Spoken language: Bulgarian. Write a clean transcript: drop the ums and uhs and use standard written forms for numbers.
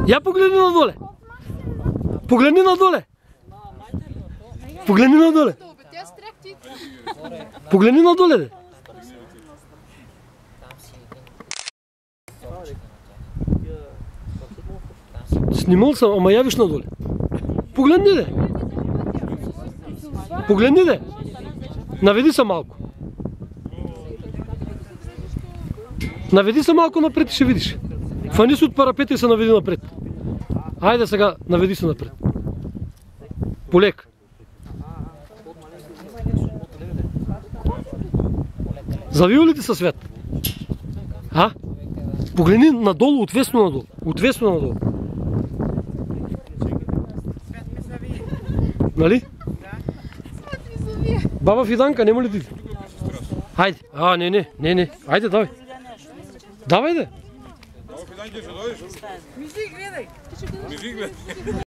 Я погледни надоле. Погледни надоле. Погледни надоле. Погледни надоле, де. Снимал съм, ама явиш надоле. Погледни, де. Погледни, де. Наведи се малко. Наведи се малко напред и ще видиш. Фани се от парапета и се наведи напред. Айде сега, наведи се напред. Полек. Завил ли ти със свят? А? Погледни надолу, отвесно надолу. Отвесно надолу. Нали? Баба Фиданка, нема ли ти? Хайде. Не. Айде, давай. Давай, де. Баба Фиданка, ще дойдеш? Мижи, гледай.